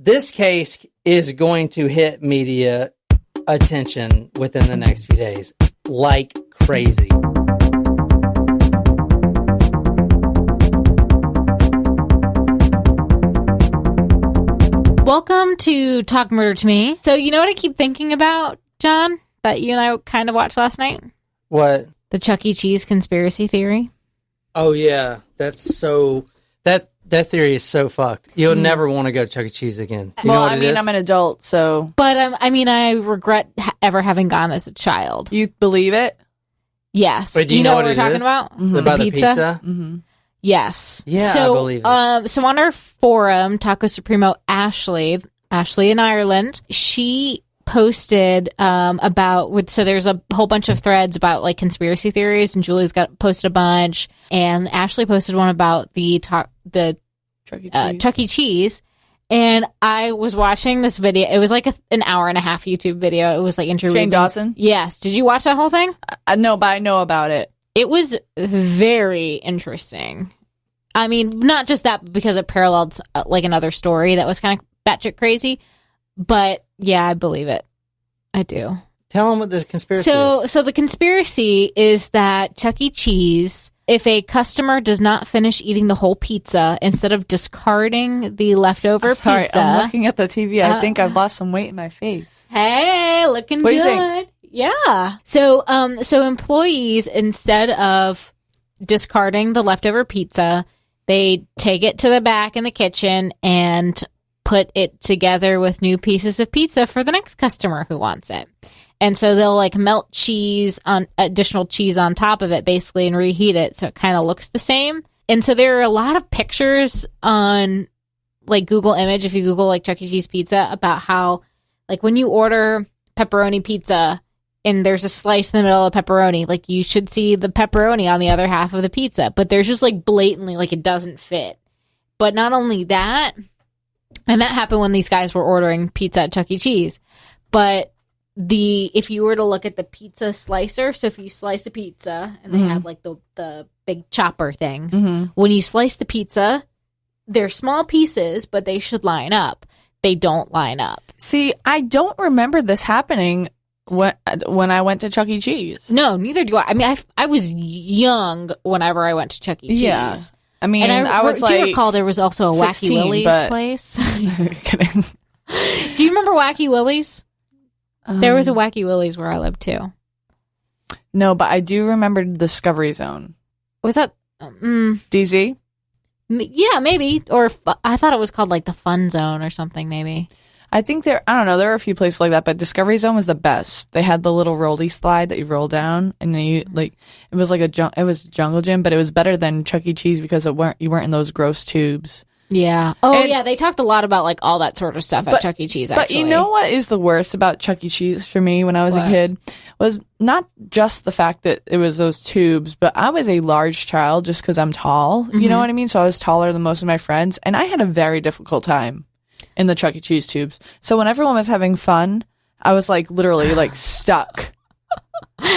this case is going to hit media attention within the next few days like crazy. Welcome to Talk Murder to Me. So you know what I keep thinking about, John, that you and I kind of watched last night? What? The Chuck E. Cheese conspiracy theory. Oh, yeah. That's so... That theory is so fucked. You'll never want to go to Chuck E. Cheese again. You know what it is? I'm an adult, so... But, I regret ever having gone as a child. You believe it? Yes. Wait, do you know what we're it talking is? about? Mm-hmm. About the pizza? Mm-hmm. Yes. Yeah, so, I believe it. So on our forum, Taco Supremo Ashley in Ireland, she posted so there's a whole bunch of threads about like conspiracy theories, and Julie's posted a bunch, and Ashley posted one about the Chuck E. Cheese. And I was watching this video. It was like an hour and a half YouTube video. It was like interviewing Shane Dawson. Yes. Did you watch that whole thing? No, but I know about it. It was very interesting. I mean, not just that, but because it paralleled like another story that was kind of batshit crazy. But yeah, I believe it. I do. Tell them what the conspiracy is. So the conspiracy is that Chuck E. Cheese, if a customer does not finish eating the whole pizza, instead of discarding the leftover pizza... I'm looking at the TV. I think I've lost some weight in my face. Hey, looking what good. What do you think? Yeah. So employees, instead of discarding the leftover pizza, they take it to the back in the kitchen and put it together with new pieces of pizza for the next customer who wants it. And so they'll like melt additional cheese on top of it basically and reheat it so it kind of looks the same. And so there are a lot of pictures on like Google Image, if you Google like Chuck E. Cheese pizza, about how like when you order pepperoni pizza and there's a slice in the middle of pepperoni, like you should see the pepperoni on the other half of the pizza, but there's just like blatantly like it doesn't fit. But not only that, and that happened when these guys were ordering pizza at Chuck E. Cheese, but if you were to look at the pizza slicer, so if you slice a pizza and they have like the big chopper things, when you slice the pizza, they're small pieces, but they should line up. They don't line up. See, I don't remember this happening when I went to Chuck E. Cheese. No, neither do I. I mean, I was young whenever I went to Chuck E. Cheese. Yeah. I mean, and I was do you like, recall there was also a 16, Wacky Willie's but... place? Kidding. Do you remember Wacky Willie's? There was a Wacky Willie's where I lived too. No, but I do remember Discovery Zone. Was that DZ? Yeah, maybe. Or I thought it was called like the Fun Zone or something. Maybe. I think I don't know. There are a few places like that, but Discovery Zone was the best. They had the little rolly slide that you roll down, and then it was like it was jungle gym, but it was better than Chuck E. Cheese because you weren't in those gross tubes. Yeah. Oh, yeah. They talked a lot about like all that sort of stuff at Chuck E. Cheese. Actually, but you know what is the worst about Chuck E. Cheese for me when I was a kid was not just the fact that it was those tubes, but I was a large child just because I'm tall. You know what I mean? So I was taller than most of my friends, and I had a very difficult time in the Chuck E. Cheese tubes. So when everyone was having fun, I was like literally like stuck.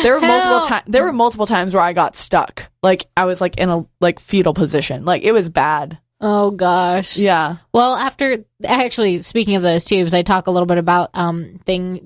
There were multiple times where I got stuck. Like I was like in a like fetal position. Like it was bad. Oh gosh. Yeah. Well, speaking of those tubes, I talk a little bit about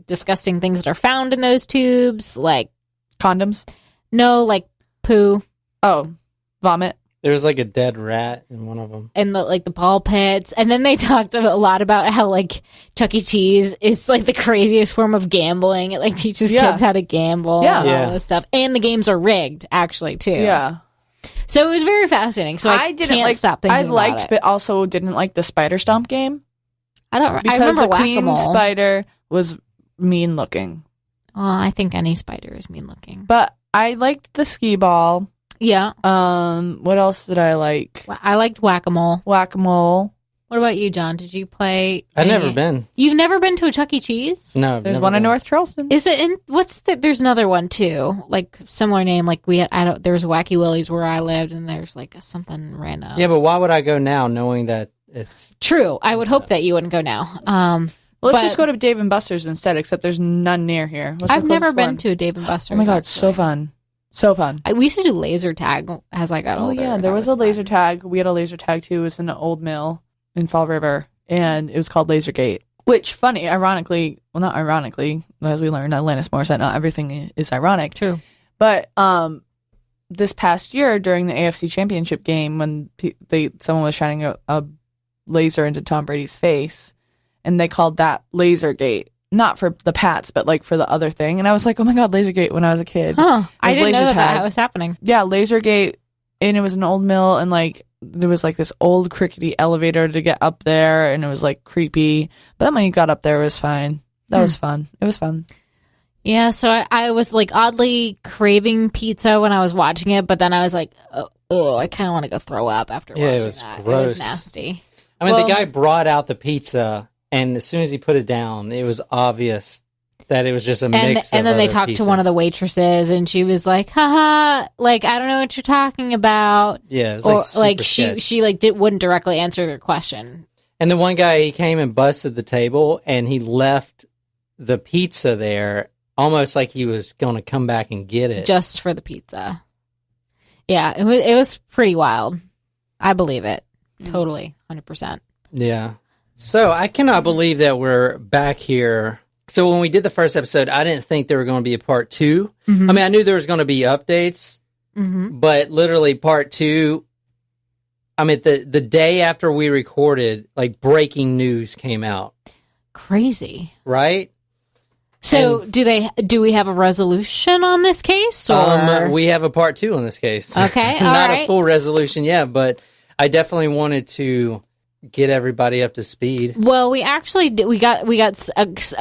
disgusting things that are found in those tubes, like condoms. No, like poo. Oh, vomit. There's like a dead rat in one of them. And the ball pits. And then they talked a lot about how like Chuck E. Cheese is like the craziest form of gambling. It like teaches kids how to gamble and all this stuff. And the games are rigged, actually, too. Yeah. So it was very fascinating. So I can't stop thinking about it. But also didn't like the spider stomp game. I remember the Whack-A-Mole. queen spider was mean looking. Well, I think any spider is mean looking. But I liked the skee ball. Yeah. What else did I like? I liked Whack-A-Mole. Whack-A-Mole. What about you, John? Did you play? I've never been. You've never been to a Chuck E. Cheese? No, there's one in North Charleston. Is it in? There's another one too, like similar name. Like there's Wacky Willie's where I lived, and there's like something random. Yeah, but why would I go now, knowing that it's true? I would hope that you wouldn't go now. Let's just go to Dave and Buster's instead. Except there's none near here. I've never been to a Dave and Buster's. Oh my god, it's so fun. So fun. We used to do laser tag as I got older. Oh yeah, there was a laser tag. We had a laser tag too. It was in an old mill in Fall River. and it was called Lasergate. Which, funny, ironically, well, not ironically, as we learned, Alanis Morissette, not everything is ironic. True. But this past year during the AFC Championship game, when someone was shining a laser into Tom Brady's face, and they called that Lasergate. Not for the Pats, but like for the other thing. And I was like, oh my God, Lasergate when I was a kid. Huh. I didn't know that was happening. Yeah, Lasergate, and it was an old mill, and like there was like this old crickety elevator to get up there, and it was like creepy. But then when you got up there, it was fine. That was fun. It was fun. Yeah, so I was like oddly craving pizza when I was watching it, but then I was like, oh, I kind of want to go throw up after watching it was that. gross. It was nasty. I mean, the guy brought out the pizza, and as soon as he put it down, it was obvious that it was just a mix and of then they other talked pieces. to one of the waitresses, and she was like, haha, like, I don't know what you're talking about. Yeah, it was like super like sketch. she like wouldn't directly answer their question. And the one guy, he came and busted the table, and he left the pizza there almost like he was going to come back and get it. Just for the pizza. Yeah, it was pretty wild. I believe it. Totally. 100%. Yeah. So I cannot believe that we're back here. So when we did the first episode, I didn't think there were going to be a part 2. Mm-hmm. I mean, I knew there was going to be updates, but literally part 2, I mean, the day after we recorded, like breaking news came out. Crazy. Right? So do we have a resolution on this case? Or? We have a part 2 on this case. Okay. Not right. a full resolution yet, but I definitely wanted to get everybody up to speed. Well, we actually did, we got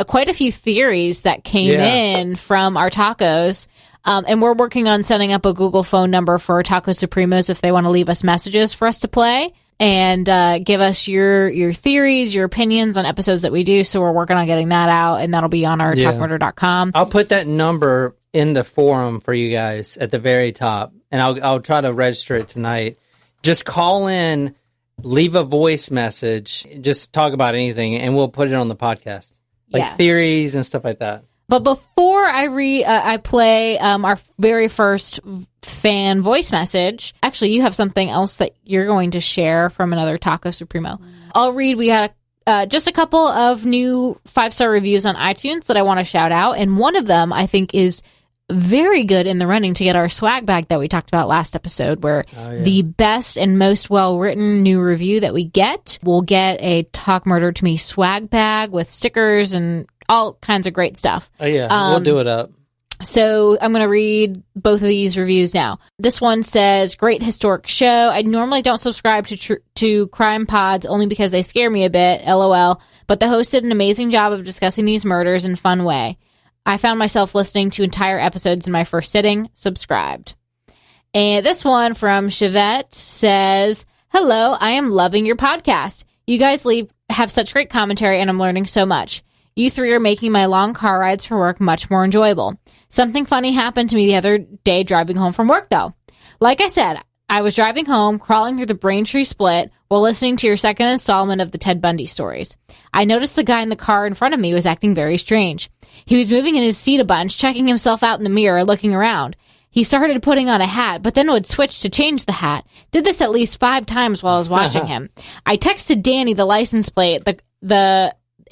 quite a few theories that came in from our tacos, and we're working on setting up a Google phone number for Taco Supremos if they want to leave us messages for us to play and give us your theories, your opinions on episodes that we do. So we're working on getting that out, and that'll be on our talkmurder.com. I'll put that number in the forum for you guys at the very top, and I'll try to register it tonight. Just call in. Leave a voice message. Just talk about anything, and we'll put it on the podcast, like theories and stuff like that. But before I play our very first fan voice message. Actually, you have something else that you're going to share from another Taco Supremo. I'll read. We had just a couple of new 5-star reviews on iTunes that I want to shout out, and one of them I think is very good in the running to get our swag bag that we talked about last episode, where the best and most well-written new review that we get will get a Talk Murder to Me swag bag with stickers and all kinds of great stuff. Oh, yeah. We'll do it up. So I'm going to read both of these reviews now. This one says, great historic show. I normally don't subscribe to crime pods only because they scare me a bit, LOL, but the host did an amazing job of discussing these murders in a fun way. I found myself listening to entire episodes in my first sitting. Subscribed. And this one from Chevette says, hello, I am loving your podcast. You guys have such great commentary, and I'm learning so much. You three are making my long car rides for work much more enjoyable. Something funny happened to me the other day driving home from work, though. Like I said, I was driving home, crawling through the Braintree split while listening to your second installment of the Ted Bundy stories. I noticed the guy in the car in front of me was acting very strange. He was moving in his seat a bunch, checking himself out in the mirror, looking around. He started putting on a hat, but then would switch to change the hat. Did this at least 5 times while I was watching him. I texted Danny the license plate,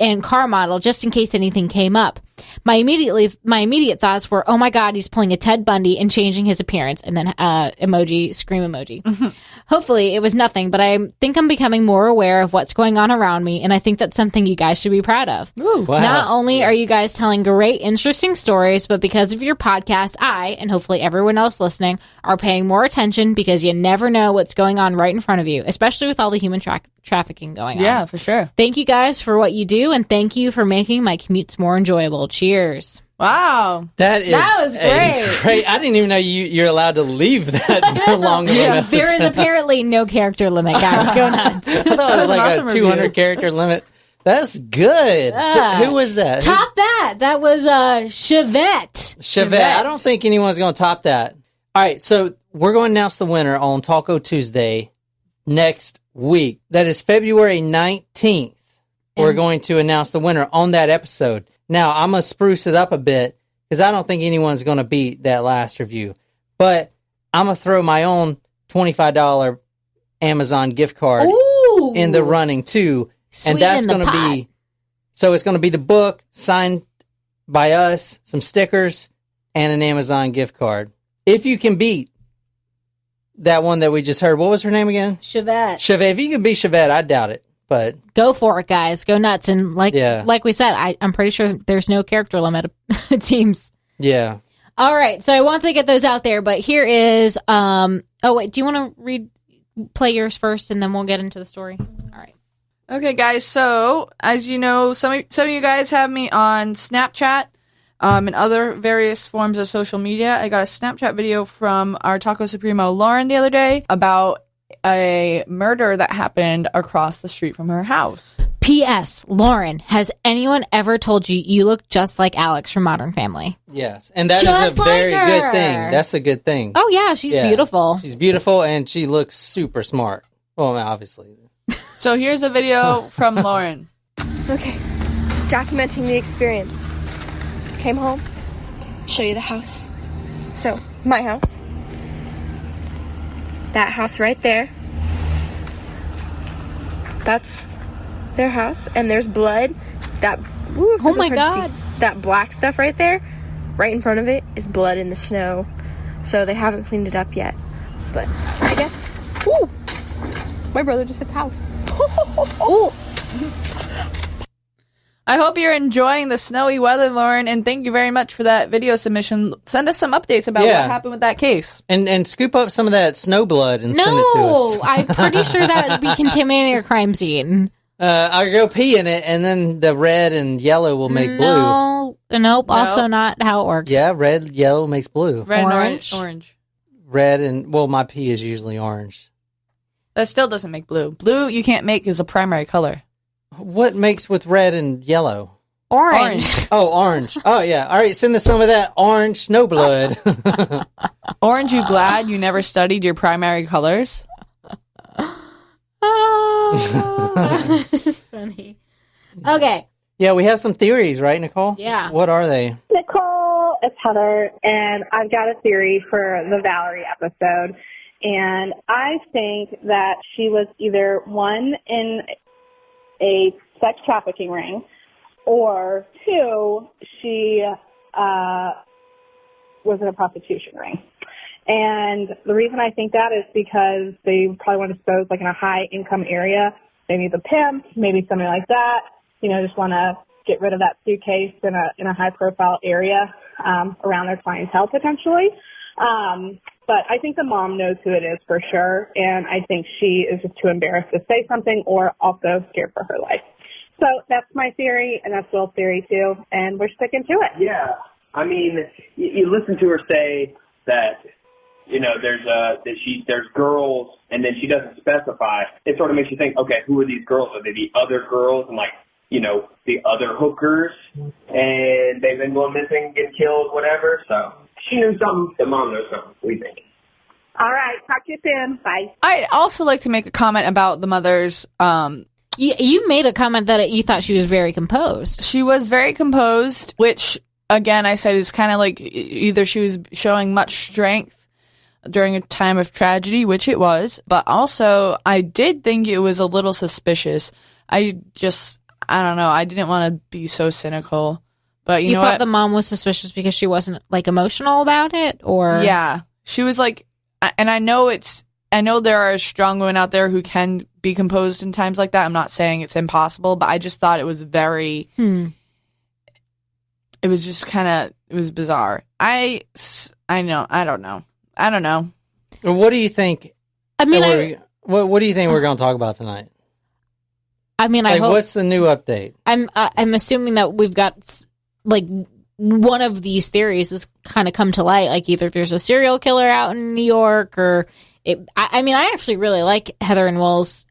and car model just in case anything came up. My immediate thoughts were, oh my God, he's pulling a Ted Bundy and changing his appearance. And then scream emoji. Mm-hmm. Hopefully it was nothing, but I think I'm becoming more aware of what's going on around me, and I think that's something you guys should be proud of. Ooh, wow. Not only are you guys telling great, interesting stories, but because of your podcast, I, and hopefully everyone else listening, are paying more attention because you never know what's going on right in front of you, especially with all the human trafficking going on. Yeah, for sure. Thank you guys for what you do, and thank you for making my commutes more enjoyable. Cheers. Wow. That was great. I didn't even know you're allowed to leave that long of a message. There is apparently no character limit, guys. Go nuts. I thought it was like awesome a 200 character limit. That's good. Who was that? Top that. That was Chevette. I don't think anyone's going to top that. All right, so we're going to announce the winner on Taco Tuesday next week. That is February 19th. We're going to announce the winner on that episode. Now, I'm going to spruce it up a bit because I don't think anyone's going to beat that last review. But I'm going to throw my own $25 Amazon gift card in the running, too. And that's going to be, so it's going to be the book signed by us, some stickers, and an Amazon gift card. If you can beat that one that we just heard. What was her name again? Chevette. If you can beat Chevette, I doubt it. But go for it, guys. Go nuts. And like we said, I'm pretty sure there's no character limit, it seems. Yeah. All right. So I want to get those out there, but here is, oh wait, do you want to play yours first and then we'll get into the story? All right. Okay, guys. So as you know, some of you guys have me on Snapchat, and other various forms of social media. I got a Snapchat video from our Taco Supremo Lauren the other day about a murder that happened across the street from her house. P.S. Lauren, has anyone ever told you you look just like Alex from Modern Family? Yes, and that is a very good thing. That's a good thing. Oh, yeah, she's beautiful. She's beautiful, and she looks super smart. Well, obviously. So here's a video from Lauren. Okay, documenting the experience. Came home, show you the house. So, my house. That house right there. That's their house, and there's blood. That oh my god! That black stuff right there, right in front of it, is blood in the snow. So they haven't cleaned it up yet. But I guess. Ooh, my brother just hit the house. Ooh. I hope you're enjoying the snowy weather, Lauren, and thank you very much for that video submission. Send us some updates about what happened with that case. And scoop up some of that snow blood and send it to us. No, I'm pretty sure that would be contaminating a crime scene. I'll go pee in it, and then the red and yellow will make blue. Nope, also not how it works. Yeah, red, yellow makes blue. Red and orange. Red and, well, my pee is usually orange. That still doesn't make blue. Blue you can't make as a primary color. What makes with red and yellow? Orange. Oh, orange. Oh, yeah. All right, send us some of that orange snow blood. Orange, you glad you never studied your primary colors? That's funny. Okay. Yeah, we have some theories, right, Nicole? Yeah. What are they? Nicole, it's Heather, and I've got a theory for the Valerie episode. And I think that she was either one in a sex trafficking ring, or two, she was in a prostitution ring. And the reason I think that is because they probably want to dispose like in a high income area, maybe the pimp, maybe something like that, just want to get rid of that suitcase in a high profile area around their clientele potentially. But I think the mom knows who it is for sure, and I think she is just too embarrassed to say something or also scared for her life. So that's my theory, and that's Will's theory too, and we're sticking to it. Yeah. I mean, you listen to her say that, there's girls, and then she doesn't specify. It sort of makes you think, okay, who are these girls? Are they the other girls and the other hookers, and they've been going missing, getting killed, whatever, so. She knew something. The mom knows something, we think. All right. Talk to you soon. Bye. I'd also like to make a comment about the mother's... You made a comment that you thought she was very composed. She was very composed, which, again, I said is kind of like either she was showing much strength during a time of tragedy, which it was, but also I did think it was a little suspicious. I don't know. I didn't want to be so cynical. But you know thought what? The mom was suspicious because she wasn't like emotional about it, or yeah, she was like, and I know there are strong women out there who can be composed in times like that. I'm not saying it's impossible, but I just thought it was very. It was just it was bizarre. I don't know. What do you think? I mean, what do you think we're going to talk about tonight? I mean, I hope. What's the new update? I'm assuming that we've got like one of these theories has kind of come to light. Like either there's a serial killer out in New York, or I actually really like Heather and Will's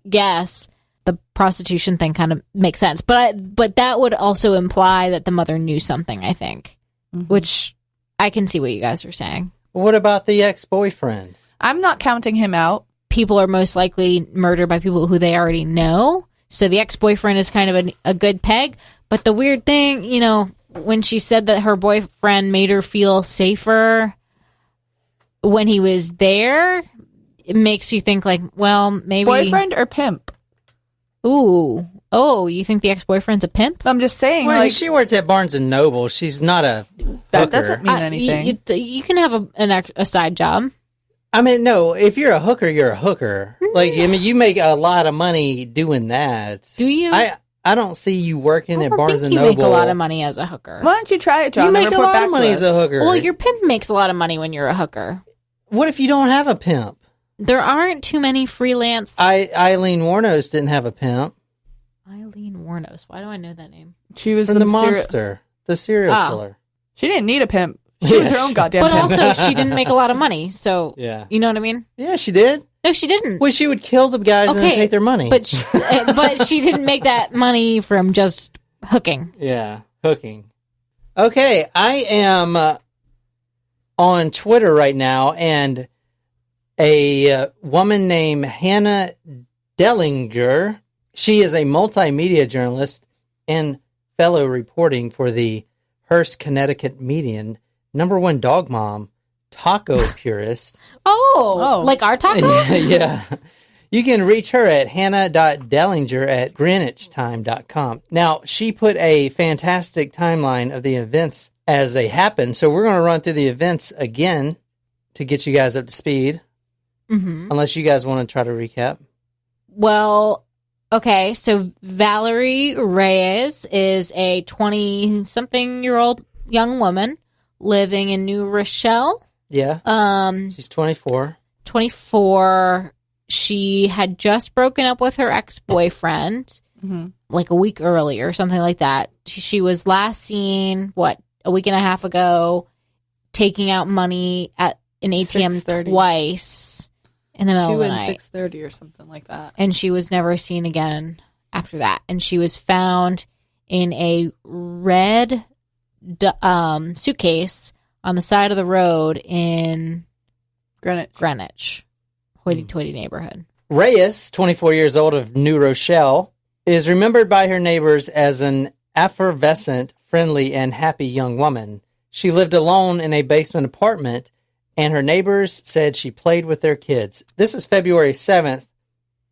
guess. The prostitution thing kind of makes sense, but that would also imply that the mother knew something. I think, which I can see what you guys are saying. What about the ex-boyfriend? I'm not counting him out. People are most likely murdered by people who they already know. So the ex-boyfriend is kind of a good peg. But the weird thing, when she said that her boyfriend made her feel safer when he was there, it makes you think like, well, maybe... Boyfriend or pimp? Ooh. Oh, you think the ex-boyfriend's a pimp? I'm just saying, Well, like, she worked at Barnes and Noble. She's not a that hooker. doesn't mean anything. You can have a side job. I mean, no, if you're a hooker, you're a hooker. Like, I mean, you make a lot of money doing that. Do you? I don't see you working I at don't Barnes think and you Noble. make a lot of money as a hooker. Why don't you try it, John? You and make a report lot back of to money us? as a hooker. Well, your pimp makes a lot of money when you're a hooker. What if you don't have a pimp? There aren't too many freelance. Eileen Warnos didn't have a pimp. Eileen Warnos. Why do I know that name? She was From the serial- monster, the serial killer. She didn't need a pimp. She was her own goddamn But pimp. also, she didn't make a lot of money. So, Yeah. you know what I mean? Yeah, she did. No, she didn't. Well, she would kill the guys and then take their money. But she didn't make that money from just hooking. Yeah, hooking. Okay, I am on Twitter right now, and a woman named Hannah Dellinger, she is a multimedia journalist and fellow reporting for the Hearst, Connecticut Median, #1 dog mom, taco purist. Oh, like our taco? Yeah. You can reach her at hannah.dellinger@greenwichtime.com. Now, she put a fantastic timeline of the events as they happen. So we're going to run through the events again to get you guys up to speed. Mm-hmm. Unless you guys want to try to recap. Well, okay. So Valerie Reyes is a 20-something-year-old young woman living in New Rochelle. Yeah. She's 24. 24. She had just broken up with her ex-boyfriend like a week earlier, or something like that. She was last seen, a week and a half ago, taking out money at an ATM 6:30. twice in the middle She of the went night. 6:30 or something like that. And she was never seen again after that. And she was found in a red suitcase on the side of the road in Greenwich. Hoity-toity neighborhood. Reyes, 24 years old of New Rochelle, is remembered by her neighbors as an effervescent, friendly, and happy young woman. She lived alone in a basement apartment, and her neighbors said she played with their kids. This is February 7th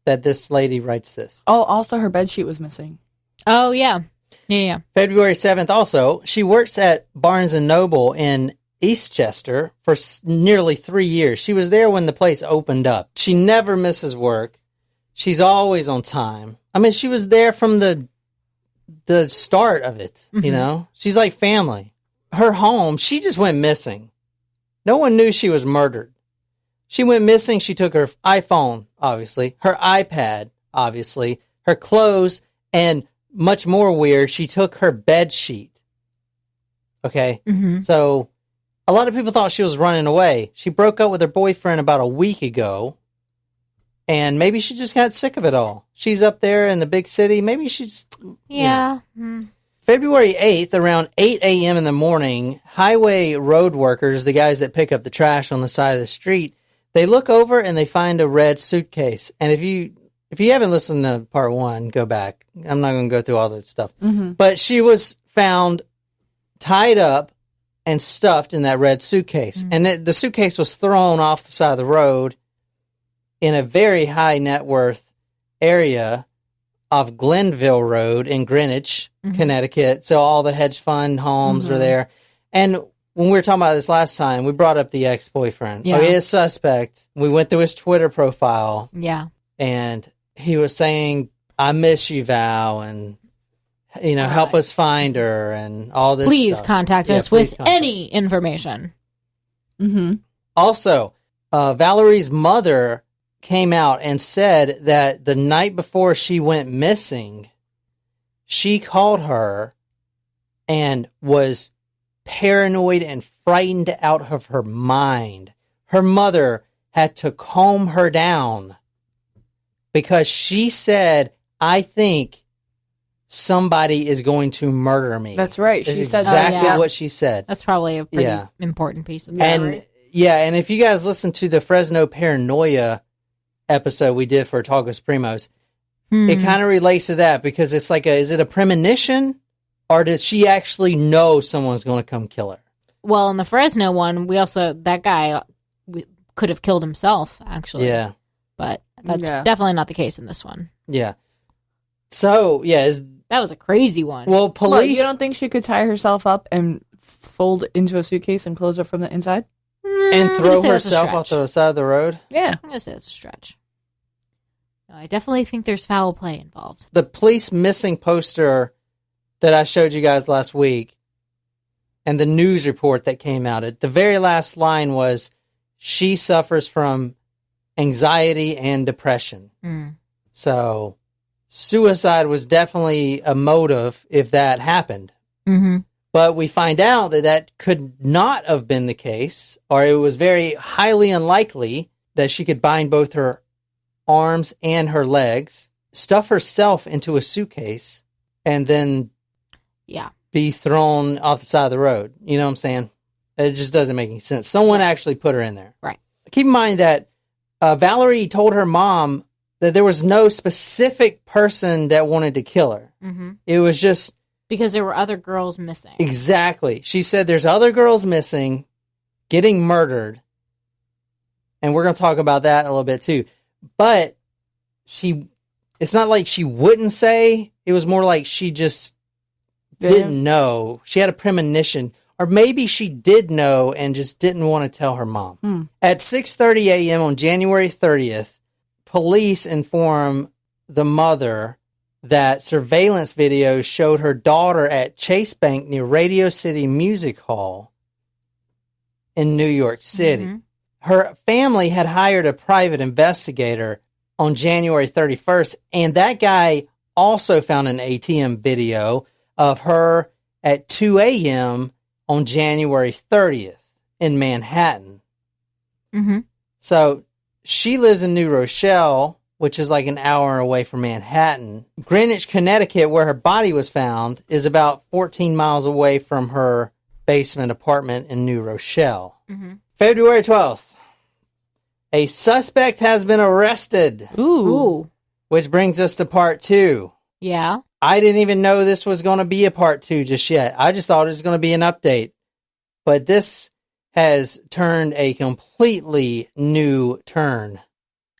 that this lady writes this. Oh, also her bedsheet was missing. Oh, yeah. Yeah. February 7th also, she works at Barnes & Noble in Eastchester for nearly 3 years. She was there when the place opened up. She never misses work. She's always on time. I mean, she was there from the start of it, you know? She's like family. Her home, she just went missing. No one knew she was murdered. She went missing. She took her iPhone, obviously, her iPad, obviously, her clothes, and much more weird, she took her bed sheet. Okay? So a lot of people thought she was running away. She broke up with her boyfriend about a week ago, and maybe she just got sick of it all. She's up there in the big city. Maybe she's... Yeah. February 8th, around 8 a.m. in the morning, highway road workers, the guys that pick up the trash on the side of the street, they look over and they find a red suitcase. And if you haven't listened to part 1, go back. I'm not going to go through all that stuff. But she was found tied up and stuffed in that red suitcase. And the suitcase was thrown off the side of the road in a very high net worth area off Glenville Road in Greenwich, Connecticut. So all the hedge fund homes are there. And when we were talking about this last time, we brought up the ex-boyfriend. Yeah. Okay, his suspect. We went through his Twitter profile, Yeah. and he was saying, "I miss you, Val," and help us find her, and all this. Please stuff. contact Yeah, us please with contact. any information. Also, Valerie's mother came out and said that the night before she went missing, she called her and was paranoid and frightened out of her mind. Her mother had to calm her down because she said, "I think somebody is going to murder me." That's right. That's She said exactly that. what she said. That's probably a pretty Yeah. important piece of And right? and if you guys listen to the Fresno Paranoia episode we did for Togos Primos, it kind of relates to that because it's like, is it a premonition or did she actually know someone's going to come kill her? Well, in the Fresno one, that guy could have killed himself, actually. Yeah. But that's Yeah. definitely not the case in this one. Yeah. So, yeah, That was a crazy one. well, What, police... you don't think she could tie herself up and fold it into a suitcase and close it from the inside? and I'm throw gonna say that's a herself off stretch. the side of the road? Yeah. I'm going to say it's a stretch. No, I definitely think there's foul play involved. The police missing poster that I showed you guys last week and the news report that came out, the very last line was, she suffers from anxiety and depression. Mm. So suicide was definitely a motive if that happened. Mm-hmm. But we find out that that could not have been the case, or it was very highly unlikely that she could bind both her arms and her legs, stuff herself into a suitcase, and then Yeah. be thrown off the side of the road. You know what I'm saying? It just doesn't make any sense. Someone actually put her in there. Right. Keep in mind that Valerie told her mom that there was no specific person that wanted to kill her. Mm-hmm. It was just... Because there were other girls missing. Exactly. She said there's other girls missing, getting murdered. And we're going to talk about that a little bit too. But it's not like she wouldn't say. It was more like she just didn't know. She had a premonition. Or maybe she did know and just didn't want to tell her mom. At 6:30 a.m. on January 30th, police inform the mother that surveillance video showed her daughter at Chase Bank near Radio City Music Hall in New York City. Mm-hmm. Her family had hired a private investigator on January 31st, and that guy also found an ATM video of her at 2 a.m. on January 30th in Manhattan. Mm-hmm. So she lives in New Rochelle, which is like an hour away from Manhattan. Greenwich, Connecticut, where her body was found, is about 14 miles away from her basement apartment in New Rochelle. Mm-hmm. February 12th, a suspect has been arrested, Ooh. which brings us to part 2. Yeah. I didn't even know this was going to be a part 2 just yet. I just thought it was going to be an update. But this has turned a completely new turn.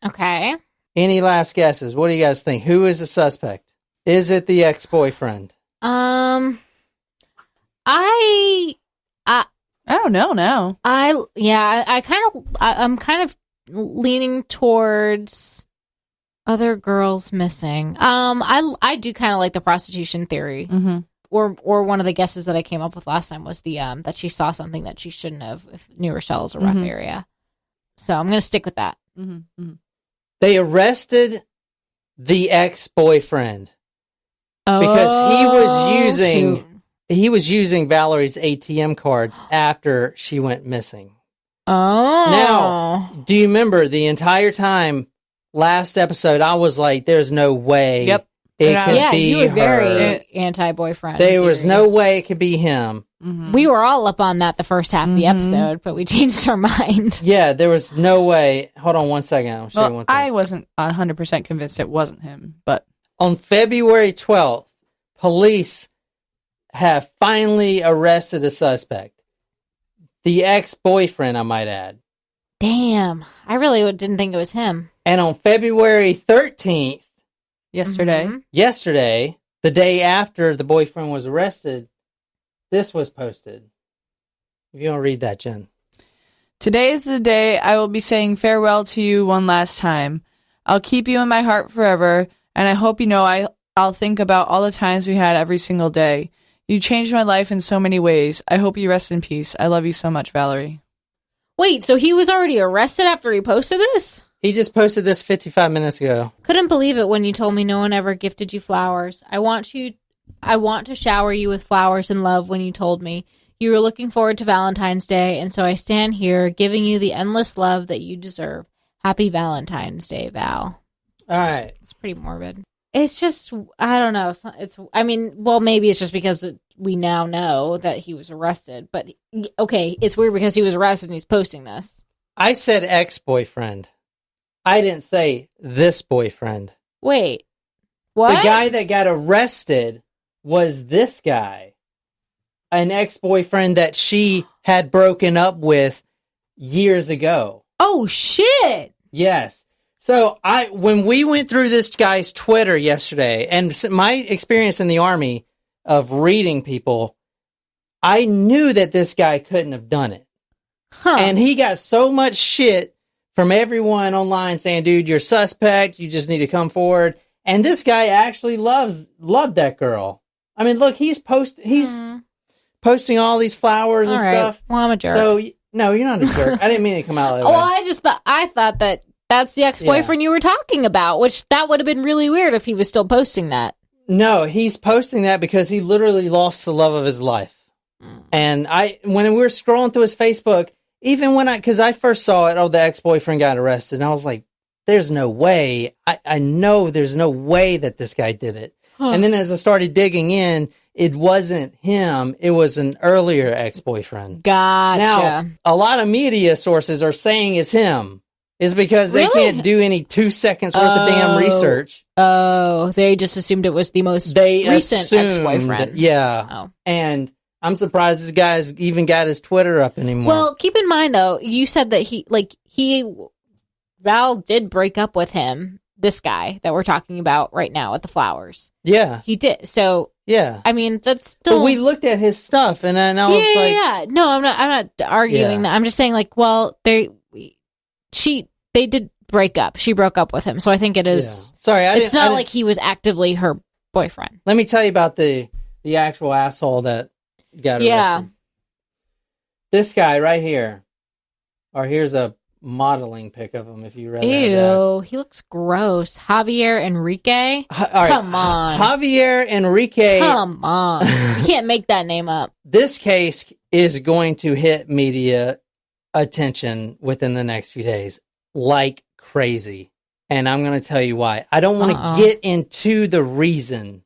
Okay. Any last guesses? What do you guys think? Who is the suspect? Is it the ex-boyfriend? I don't know now. I'm kind of leaning towards other girls missing. I do kind of like the prostitution theory. Mm-hmm. Or one of the guesses that I came up with last time was the that she saw something that she shouldn't have. If New Rochelle is a rough area, so I'm gonna stick with that. Mm-hmm. Mm-hmm. They arrested the ex-boyfriend because he was using Valerie's ATM cards after she went missing. Oh, Now, do you remember the entire time last episode? I was like, "There's no way." Yep. It could yeah, be you were her. very anti-boyfriend. There was theory. no way it could be him. Mm-hmm. We were all up on that the first half of the episode, but we changed our mind. Yeah, there was no way. Hold on one second. I'll show you one thing. I wasn't 100% convinced it wasn't him, but On February 12th, police have finally arrested a suspect. The ex-boyfriend, I might add. Damn, I really didn't think it was him. And on February 13th, yesterday. Mhm. yesterday, the day after the boyfriend was arrested, this was posted. If you want to read that, Jen. Today is the day I will be saying farewell to you one last time. I'll keep you in my heart forever, and I hope you know I'll think about all the times we had every single day. You changed my life in so many ways. I hope you rest in peace. I love you so much, Valerie. Wait, so he was already arrested after he posted this? He just posted this 55 minutes ago. Couldn't believe it when you told me no one ever gifted you flowers. I want to shower you with flowers and love when you told me. You were looking forward to Valentine's Day, and so I stand here giving you the endless love that you deserve. Happy Valentine's Day, Val. All right. It's pretty morbid. It's just, I don't know. Maybe it's just because we now know that he was arrested. But, okay, it's weird because he was arrested and he's posting this. I said ex-boyfriend. I didn't say this boyfriend. Wait, what? The guy that got arrested was this guy. An ex-boyfriend that she had broken up with years ago. Oh, shit. Yes. So when we went through this guy's Twitter yesterday, and my experience in the Army of reading people, I knew that this guy couldn't have done it. Huh. And he got so much shit from everyone online saying, dude, you're suspect. You just need to come forward. And this guy actually loved that girl. I mean, look, he's posting all these flowers and All right. stuff. Well, I'm a jerk. So, no, you're not a jerk. I didn't mean to come out that way. Well, I thought that that's the ex-boyfriend you were talking about, which that would have been really weird if he was still posting that. No, he's posting that because he literally lost the love of his life. And when we were scrolling through his Facebook, even because I first saw it, the ex-boyfriend got arrested, and I was like, there's no way. I know there's no way that this guy did it. Huh. And then as I started digging in, it wasn't him. It was an earlier ex-boyfriend. Gotcha. Now, a lot of media sources are saying it's him. It's because they can't do any 2 seconds worth of damn research. Oh, they just assumed it was the most recent ex-boyfriend. Yeah. Oh. And I'm surprised this guy's even got his Twitter up anymore. Well, keep in mind, though, you said that Val did break up with him, this guy that we're talking about right now at the flowers. Yeah. He did. So, yeah. I mean, that's still... But we looked at his stuff, and I was like... Yeah. No, I'm not arguing that. I'm just saying, like, well, they did break up. She broke up with him. So I think it is... Yeah. Sorry, it's not like he was actively her boyfriend. Let me tell you about the actual asshole that got arrested. Yeah. This guy right here. Or here's a modeling pic of him if you read Ew, he looks gross. Javier Enrique? Come on. Javier Enrique. Come on. You can't make that name up. This case is going to hit media attention within the next few days like crazy. And I'm going to tell you why. I don't want to get into the reason,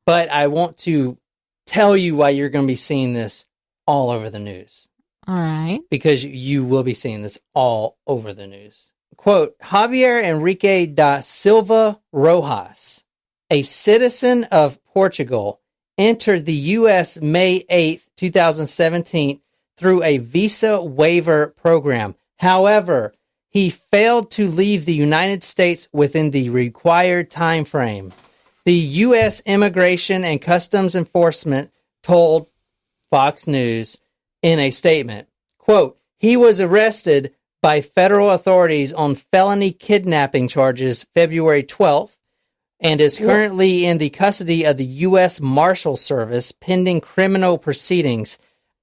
but I want to tell you why you're going to be seeing this all over the news. All right. Because you will be seeing this all over the news. Quote, Javier Enrique da Silva Rojas, a citizen of Portugal, entered the U.S. May 8th, 2017 through a visa waiver program. However, he failed to leave the United States within the required time frame. The U.S. Immigration and Customs Enforcement told Fox News in a statement, quote, he was arrested by federal authorities on felony kidnapping charges February 12th and is currently in the custody of the U.S. Marshal Service pending criminal proceedings.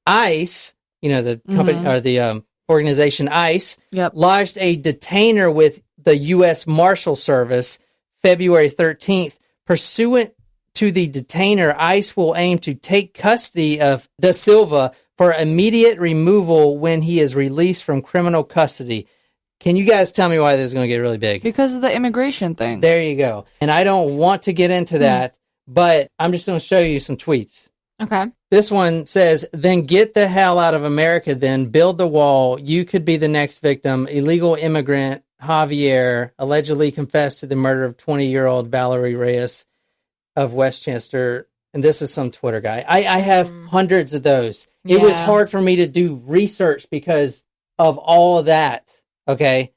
ICE, the company or the organization ICE, lodged a detainer with the U.S. Marshal Service February 13th. Pursuant to the detainer, ICE will aim to take custody of Da Silva for immediate removal when he is released from criminal custody. Can you guys tell me why this is going to get really big? Because of the immigration thing. There you go. And I don't want to get into that, but I'm just going to show you some tweets. Okay. This one says, then get the hell out of America then. Build the wall. You could be the next victim. Illegal immigrant Javier allegedly confessed to the murder of 20-year-old Valerie Reyes of Westchester. And this is some Twitter guy. I have hundreds of those. Yeah. It was hard for me to do research because of all of that. Okay.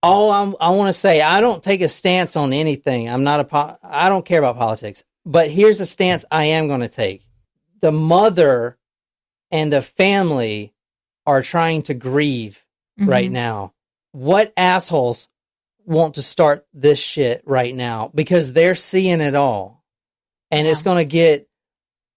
I want to say, I don't take a stance on anything. I don't care about politics, but here's a stance I am going to take. The mother and the family are trying to grieve right now. What assholes want to start this shit right now? Because they're seeing it all. And it's going to get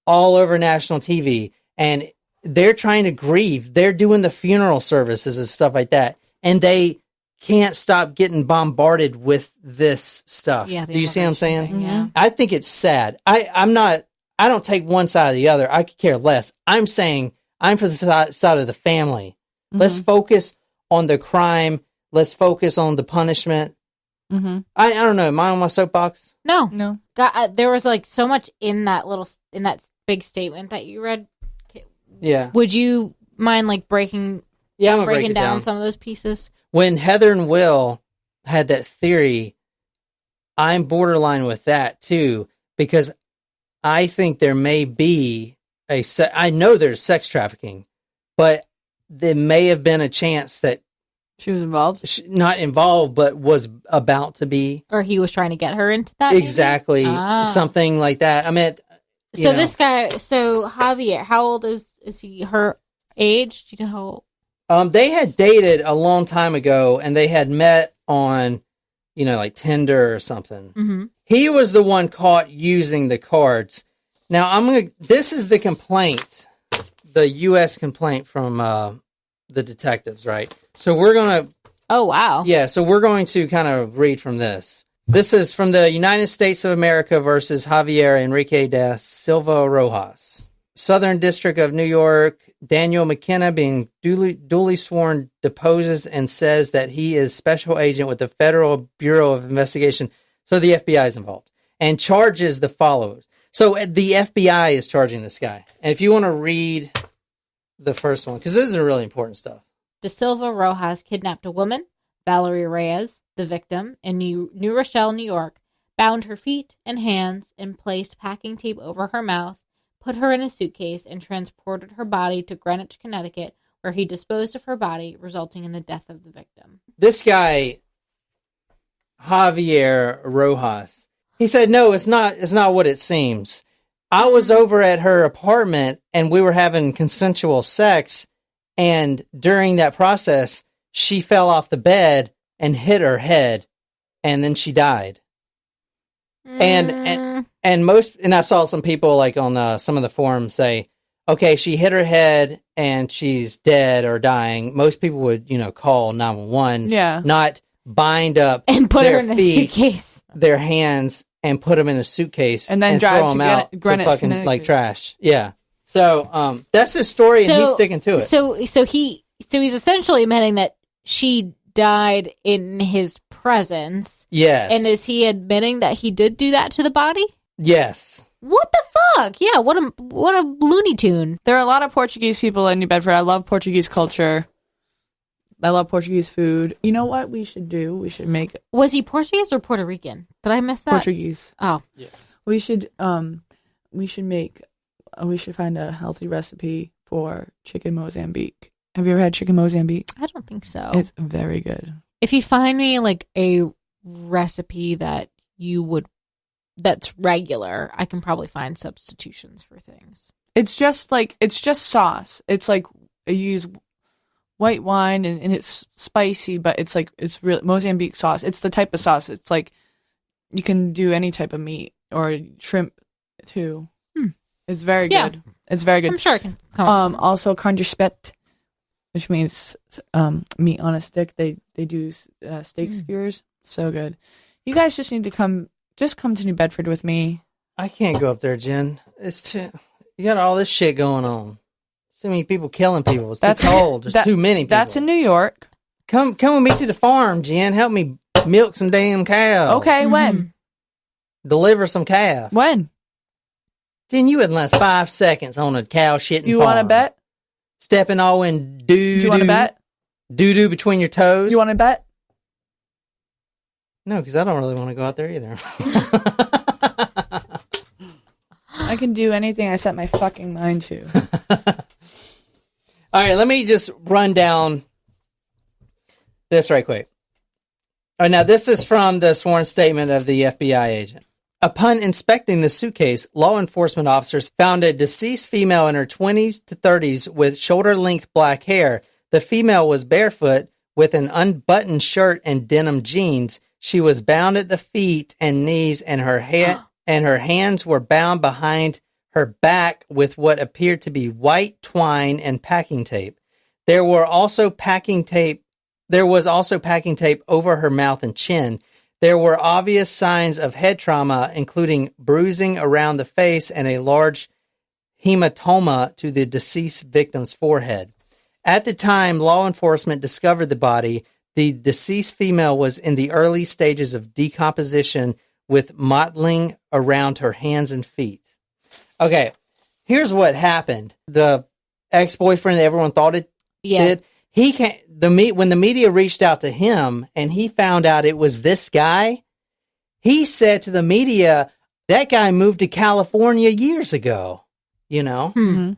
all over national TV. And they're trying to grieve. They're doing the funeral services and stuff like that. And they can't stop getting bombarded with this stuff. Yeah, do you see what I'm saying? Yeah. I think it's sad. I don't take one side or the other. I could care less. I'm saying I'm for the side of the family. Let's focus on the crime. Let's focus on the punishment. I don't know. Am I on my soapbox? No. God, there was like so much in that big statement that you read. Yeah. Would you mind like breaking down some of those pieces? When Heather and Will had that theory, I'm borderline with that too, because I think there may be I know there's sex trafficking, but there may have been a chance that She was involved? Not involved, but was about to be. Or he was trying to get her into that? Exactly. Something like that. I mean, so this guy, Javier, how old is he? Her age? Do you know how old? They had dated a long time ago, and they had met on, like Tinder or something. Mm-hmm. He was the one caught using the cards. Now, this is the complaint, the U.S. complaint from the detectives, right? So we're going to... Oh, wow. Yeah, so we're going to kind of read from this. This is from the United States of America versus Javier Enrique da Silva Rojas. Southern District of New York, Daniel McKenna, being duly sworn, deposes and says that he is special agent with the Federal Bureau of Investigation. So the FBI is involved. And charges the followers. So the FBI is charging this guy. And if you want to read the first one, because this is really important stuff. Da Silva Rojas kidnapped a woman, Valerie Reyes, the victim, in New Rochelle, New York, bound her feet and hands and placed packing tape over her mouth, put her in a suitcase, and transported her body to Greenwich, Connecticut, where he disposed of her body, resulting in the death of the victim. This guy, Javier Rojas, he said, no, it's not what it seems. I was over at her apartment and we were having consensual sex, and during that process, she fell off the bed and hit her head, and then she died. And I saw some people like on some of the forums say, okay, she hit her head and she's dead or dying. Most people would, call 911, not bind up and put their her in feet, a suitcase, their hands, and put them in a suitcase, and then drive throw them out Greenwich, to fucking Connecticut. like trash. Yeah. So that's his story, and he's sticking to it. So he's essentially admitting that she died in his presence. Yes. And is he admitting that he did do that to the body? Yes. What the fuck? Yeah, what a Looney Tune. There are a lot of Portuguese people in New Bedford. I love Portuguese culture. I love Portuguese food. You know what we should do? We should make... Was he Portuguese or Puerto Rican? Did I miss that? Portuguese. Oh. Yeah. We should find a healthy recipe for chicken Mozambique. Have you ever had chicken Mozambique? I don't think so. It's very good. If you find me like a recipe that's regular, I can probably find substitutions for things. It's just sauce. It's like you use white wine and it's spicy, but it's real Mozambique sauce. It's the type of sauce. It's like you can do any type of meat or shrimp too. It's very good. It's very good. I'm sure I can come up with also carne spit, which means meat on a stick. They do steak skewers. So good. You guys just need to come to New Bedford with me. I can't go up there, Jen. You got all this shit going on. So many people killing people. It's too cold. There's too many people. That's in New York. Come with me to the farm, Jen. Help me milk some damn cows. Okay, when? Deliver some calf. When? Jen, you wouldn't last 5 seconds on a cow shitting farm. You want to bet? Stepping all in doo-doo. Do you want to bet? Doo-doo between your toes. You want to bet? No, because I don't really want to go out there either. I can do anything I set my fucking mind to. All right, let me just run down this right quick. All right, now this is from the sworn statement of the FBI agent. Upon inspecting the suitcase, law enforcement officers found a deceased female in her 20s to 30s with shoulder-length black hair. The female was barefoot with an unbuttoned shirt and denim jeans. She was bound at the feet and knees, and her hands were bound behind her back with what appeared to be white twine and packing tape. There was also packing tape over her mouth and chin. There were obvious signs of head trauma, including bruising around the face and a large hematoma to the deceased victim's forehead. At the time law enforcement discovered the body, the deceased female was in the early stages of decomposition with mottling around her hands and feet. Okay, here's what happened. The ex-boyfriend that everyone thought it did, when the media reached out to him and he found out it was this guy, he said to the media, that guy moved to California years ago, you know? Mm-hmm.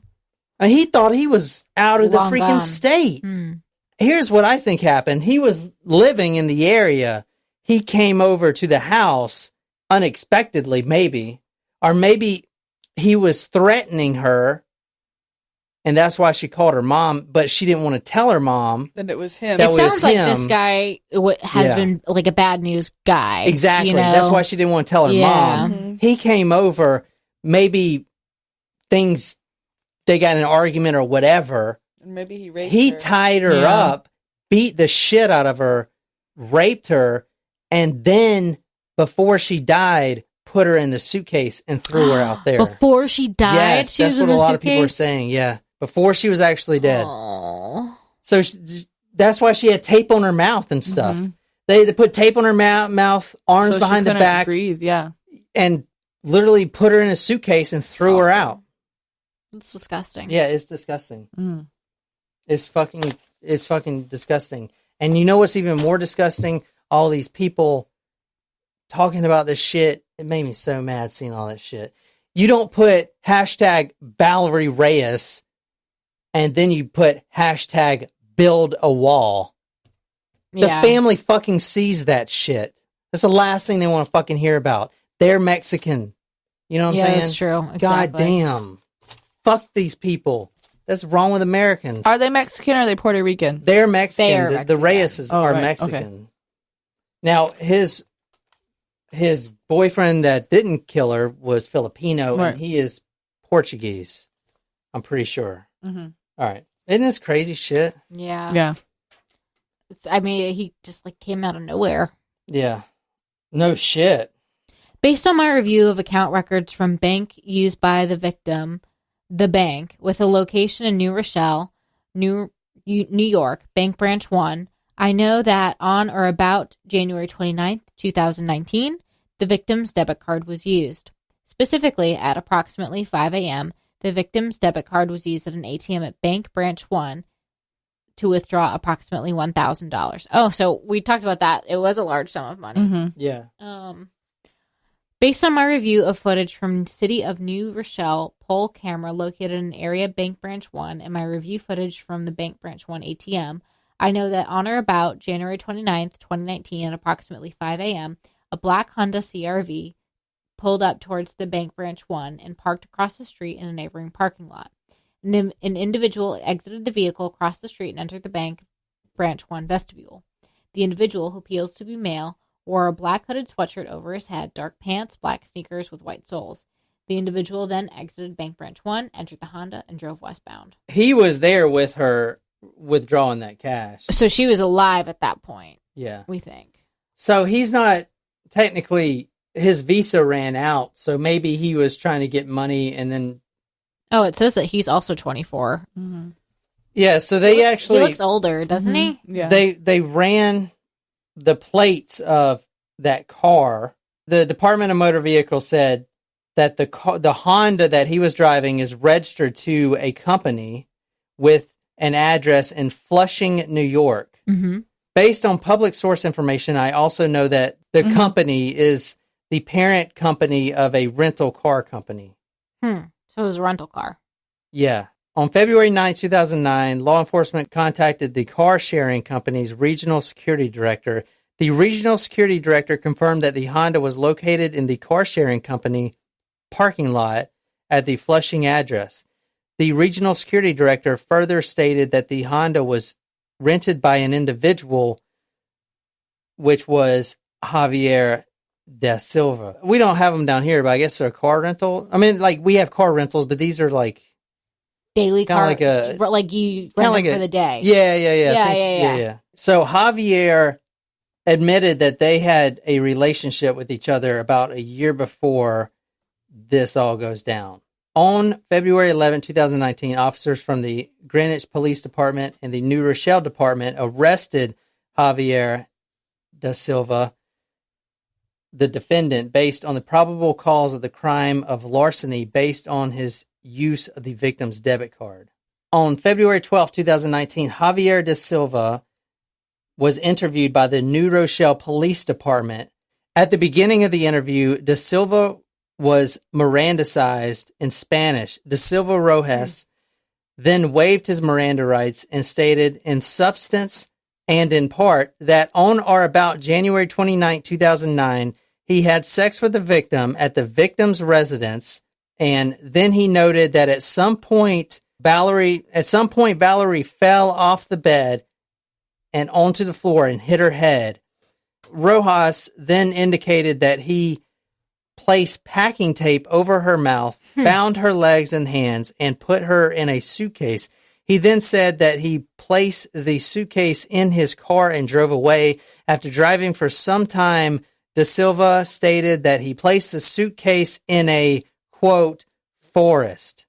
And he thought he was out of the Long freaking gone. state. Mm. Here's what I think happened. He was living in the area. He came over to the house unexpectedly, maybe. Or maybe he was threatening her, and that's why she called her mom, but she didn't want to tell her mom. Then it was him. That It was sounds like him. this guy has been like a bad news guy. Exactly. You know? That's why she didn't want to tell her Yeah. mom. He came over, maybe they got in an argument or whatever. Maybe he raped He her. tied her Yeah. up, beat the shit out of her, raped her, and then before she died, put her in the suitcase and threw her out there. Before she died, Yes, she that's was in what a the lot of people are suitcase? saying. Yeah, before she was actually dead. Aw. So that's why she had tape on her mouth and stuff. They put tape on her mouth, arms So she behind the couldn't back, breathe, yeah. and literally put her in a suitcase and threw her out. It's disgusting. Yeah, it's disgusting. Mm. It's fucking disgusting. And you know what's even more disgusting? All these people talking about this shit. It made me so mad seeing all that shit. You don't put hashtag Valerie Reyes and then you put hashtag build a wall. The Yeah. family fucking sees that shit. That's the last thing they want to fucking hear about. They're Mexican. You know what I'm Yeah, saying? that's true. God Exactly. damn. Fuck these people. That's wrong with Americans. Are they Mexican or are they Puerto Rican? They're Mexican. They are The Mexican. Reyeses Oh, are right. Mexican. Now, his boyfriend that didn't kill her was Filipino, Right. and he is Portuguese. I'm pretty sure. Mhm. All right. Isn't this crazy shit? Yeah. Yeah. I mean, he just like came out of nowhere. Yeah. No shit. Based on my review of account records from bank used by the victim, the bank, with a location in New Rochelle, New York, Bank Branch 1, I know that on or about January 29th, 2019, the victim's debit card was used. Specifically, at approximately 5 a.m., the victim's debit card was used at an ATM at Bank Branch 1 to withdraw approximately $1,000. Oh, so we talked about that. It was a large sum of money. Mm-hmm. Yeah. Based on my review of footage from City of New Rochelle poll camera located in area Bank Branch 1 and my review footage from the Bank Branch 1 ATM, I know that on or about January 29th, 2019 at approximately 5 a.m., a black Honda CRV pulled up towards the Bank Branch 1 and parked across the street in a neighboring parking lot. An individual exited the vehicle, crossed the street, and entered the Bank Branch 1 vestibule. The individual, who appears to be male, wore a black hooded sweatshirt over his head, dark pants, black sneakers with white soles. The individual then exited Bank Branch 1, entered the Honda, and drove westbound. He was there with her withdrawing that cash. So she was alive at that point, Yeah. we think. So he's not technically, his visa ran out. So maybe he was trying to get money and then. Oh, it says that he's also 24. Mm-hmm. Yeah. So they actually. He looks older, doesn't he? Yeah. They ran the plates of that car. The Department of Motor Vehicles said that the Honda that he was driving is registered to a company with an address in Flushing, New York. Mm-hmm. Based on public source information, I also know that the company is the parent company of a rental car company. So it was a rental car. Yeah. On February 9, 2009, law enforcement contacted the car sharing company's regional security director. The regional security director confirmed that the Honda was located in the car sharing company parking lot at the Flushing address. The regional security director further stated that the Honda was rented by an individual, which was Javier da Silva. We don't have them down here, but I guess they're a car rental. I mean, like, we have car rentals, but these are like Daily Kinda car, like you kinda rent like them a- for the day. Yeah. Yeah. So Javier admitted that they had a relationship with each other about a year before this all goes down. On February 11, 2019, officers from the Greenwich Police Department and the New Rochelle Department arrested Javier da Silva, the defendant, based on the probable cause of the crime of larceny based on his use of the victim's debit card. On February 12, 2019, Javier da Silva was interviewed by the New Rochelle Police Department. At the beginning of the interview, da Silva was Mirandized in Spanish. Da Silva Rojas then waived his Miranda rights and stated in substance and in part that on or about January 29, 2009, he had sex with the victim at the victim's residence. And then he noted that at some point, Valerie fell off the bed and onto the floor and hit her head. Rojas then indicated that he placed packing tape over her mouth, bound her legs and hands, and put her in a suitcase. He then said that he placed the suitcase in his car and drove away. After driving for some time, Da Silva stated that he placed the suitcase in a, quote, forest.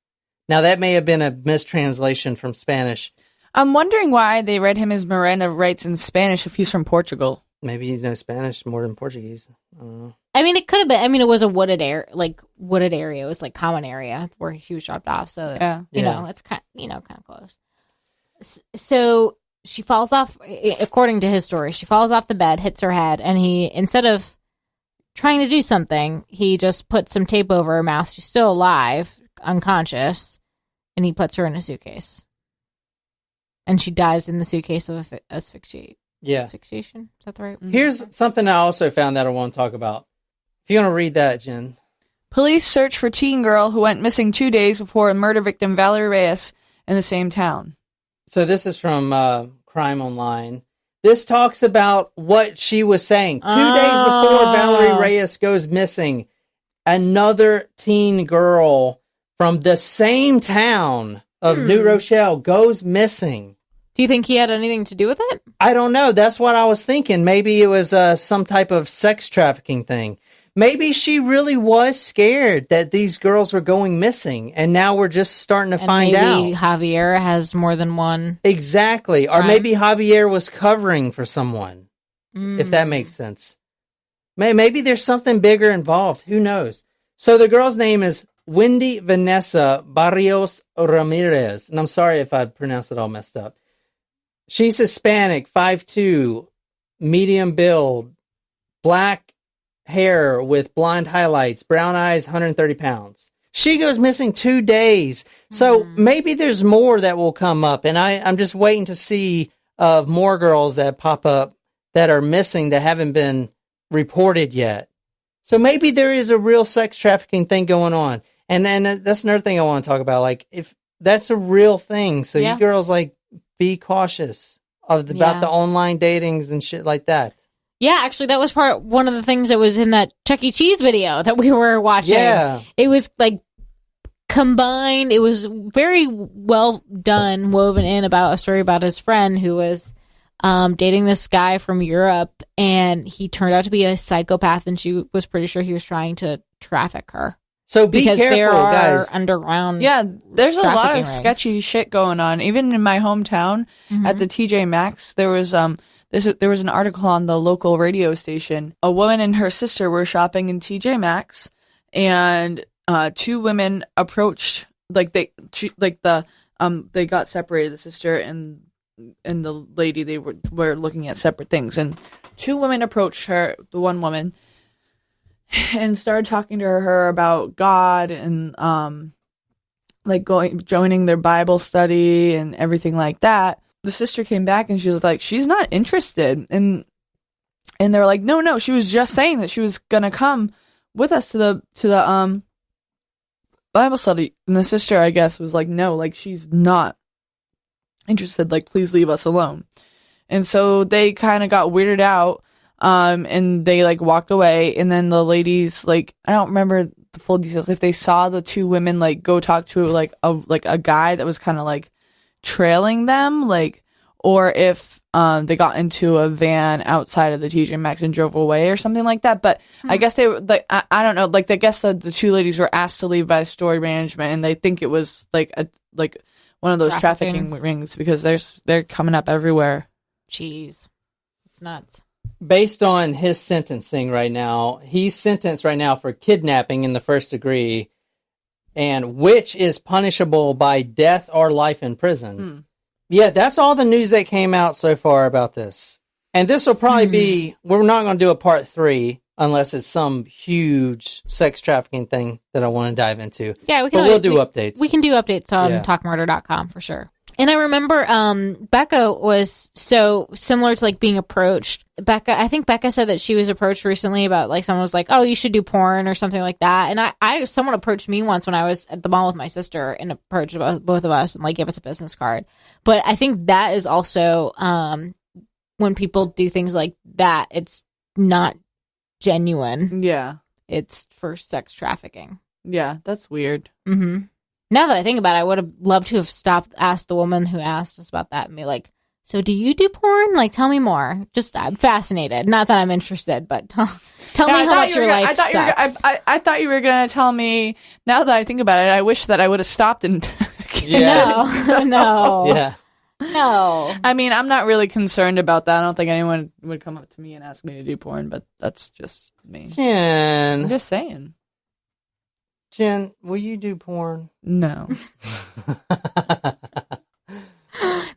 Now, that may have been a mistranslation from Spanish. I'm wondering why they read him his Miranda rights in Spanish if he's from Portugal. Maybe you know Spanish more than Portuguese. I don't know. I mean, it could have been. I mean, it was a wooded area. It was like common area where he was dropped off. So you know, it's kind of close. So she falls off. According to his story, she falls off the bed, hits her head, and he, instead of trying to do something, he just put some tape over her mouth. She's still alive, unconscious, and he puts her in a suitcase. And she dies in the suitcase of asphyxiation. Yeah. Asphyxiation? Is that the right? Here's something I also found that I want to talk about. If you want to read that, Jen. Police search for teen girl who went missing 2 days before a murder victim, Valerie Reyes, in the same town. So this is from Crime Online. This talks about what she was saying. 2 days before Valerie Reyes goes missing, another teen girl from the same town of New Rochelle goes missing. Do you think he had anything to do with it? I don't know. That's what I was thinking. Maybe it was some type of sex trafficking thing. Maybe she really was scared that these girls were going missing, and now we're just starting to find out. Maybe Javier has more than one. Exactly. Or maybe Javier was covering for someone, if that makes sense. Maybe there's something bigger involved. Who knows? So the girl's name is Wendy Vanessa Barrios Ramirez, and I'm sorry if I pronounced it all messed up. She's Hispanic, 5'2", medium build, black hair with blonde highlights, brown eyes, 130 pounds. She goes missing 2 days. So maybe there's more that will come up. And I'm just waiting to see more girls that pop up that are missing that haven't been reported yet. So maybe there is a real sex trafficking thing going on. And then that's another thing I want to talk about. Like, if that's a real thing. So you girls, like, be cautious about the online datings and shit like that. Yeah, actually, that was one of the things that was in that Chuck E. Cheese video that we were watching. Yeah. It was like combined. It was very well done, woven in about a story about his friend who was dating this guy from Europe, and he turned out to be a psychopath, and she was pretty sure he was trying to traffic her. So be careful, there are guys. Underground. Yeah, there's a lot of rings. sketchy shit going on. Even in my hometown, at the TJ Maxx, there was an article on the local radio station. A woman and her sister were shopping in TJ Maxx, and two women approached. They got separated. The sister and the lady, they were looking at separate things, and two women approached her. The one woman. And started talking to her about God and joining their Bible study and everything like that. The sister came back and she was like, she's not interested. And they're like, no, she was just saying that she was gonna come with us to the Bible study. And the sister, I guess, was like, no, like, she's not interested. Like, please leave us alone. And so they kind of got weirded out. And they walked away, and then the ladies, I don't remember the full details, if they saw the two women go talk to a guy that was kind of trailing them, or if they got into a van outside of the TJ Maxx and drove away or something like that. But I guess they were I don't know, I guess the two ladies were asked to leave by story management, and they think it was one of those trafficking rings, because they're coming up everywhere. Jeez, it's nuts. Based on his sentencing right now, he's sentenced right now for kidnapping in the first degree, and which is punishable by death or life in prison. Yeah, that's all the news that came out so far about this. And this will probably be, we're not going to do a part 3 unless it's some huge sex trafficking thing that I want to dive into. Yeah, we'll do updates. We can do updates on talkmurder.com for sure. And I remember Becca was so similar to like being approached. I think Becca said that she was approached recently about like someone was like, oh, you should do porn or something like that. And someone approached me once when I was at the mall with my sister and approached both of us and like gave us a business card. But I think that is also when people do things like that, it's not genuine. Yeah. It's for sex trafficking. Yeah, that's weird. Mm-hmm. Now that I think about it, I would have loved to have asked the woman who asked us about that and be like, so do you do porn? Like, tell me more. Just, I'm fascinated. Not that I'm interested, but tell me how much your life sucks. I thought you were going to tell me, now that I think about it, I wish that I would have stopped and... No. Yeah. No. I mean, I'm not really concerned about that. I don't think anyone would come up to me and ask me to do porn, but that's just me. Jen. I'm just saying. Jen, will you do porn? No.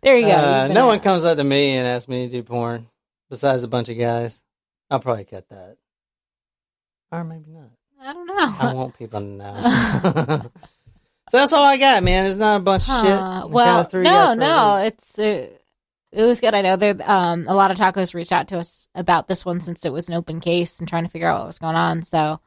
There you go. No one comes up to me and asks me to do porn, besides a bunch of guys. I'll probably cut that. Or maybe not. I don't know. I want people to know. So that's all I got, man. It's not a bunch of shit. Well, no. It was good. I know there a lot of tacos reached out to us about this one since it was an open case and trying to figure out what was going on. So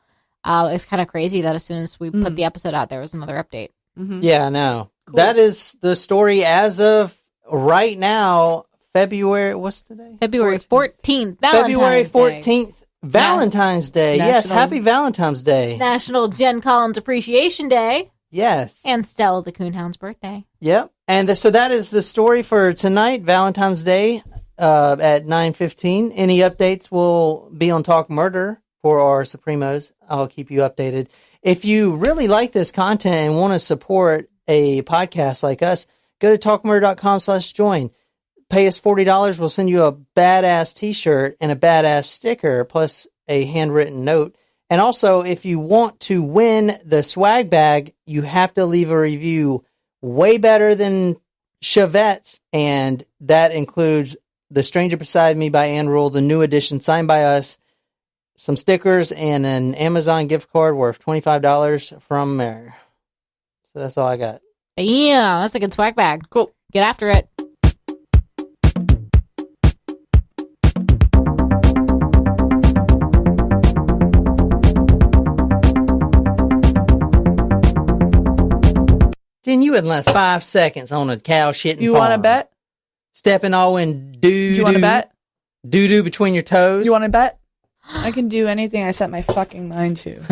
it's kind of crazy that as soon as we put the episode out, there was another update. Mm-hmm. Yeah, I know. Cool. That is the story as of right now. February, what's today? February 14th. February 14th. Valentine's Day. Yes, happy Valentine's Day. National Jen Collins Appreciation Day. Yes. And Stella the Coonhound's birthday. Yep. And so that is the story for tonight, Valentine's Day at 9:15. Any updates will be on Talk Murder for our Supremos. I'll keep you updated. If you really like this content and want to support a podcast like us, go to talkmurder.com/join. Pay us $40. We'll send you a badass t-shirt and a badass sticker plus a handwritten note. And also, if you want to win the swag bag, you have to leave a review way better than Chevette's. And that includes The Stranger Beside Me by Ann Rule, the new edition signed by us, some stickers, and an Amazon gift card worth $25 from there. So that's all I got. Yeah, that's a good swag bag. Cool. Get after it. Jen, you wouldn't last 5 seconds on a cow shitting You farm. want to bet? Stepping all in doo-doo. Do you want to bet? Doo-doo between your toes. You want to bet? I can do anything I set my fucking mind to.